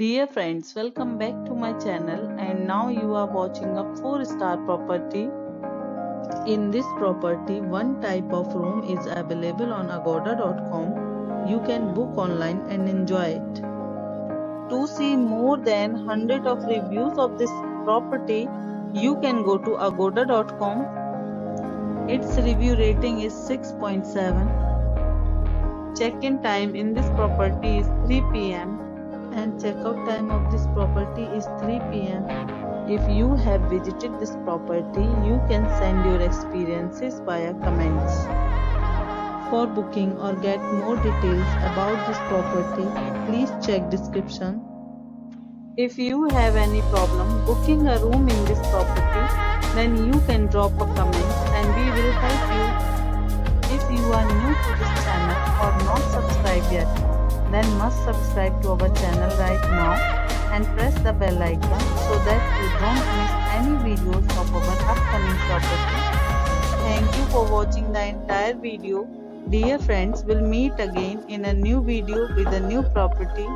Dear friends, welcome back to my channel, and now you are watching a 4-star property. In this property, one type of room is available on agoda.com. You can book online and enjoy it. To see more than 100 of reviews of this property, you can go to agoda.com. Its review rating is 6.7. Check-in time in this property is 3 p.m. and checkout time of this property is 3 p.m. If you have visited this property, you can send your experiences via comments. For booking or get more details about this property, please check description. If you have any problem booking a room in this property, then you can drop a comment and we will help you. If you are new to this channel or not subscribed yet, then must subscribe to our channel right now and press the bell icon so that you don't miss any videos of our upcoming property. Thank you for watching the entire video. Dear friends, we'll meet again in a new video with a new property.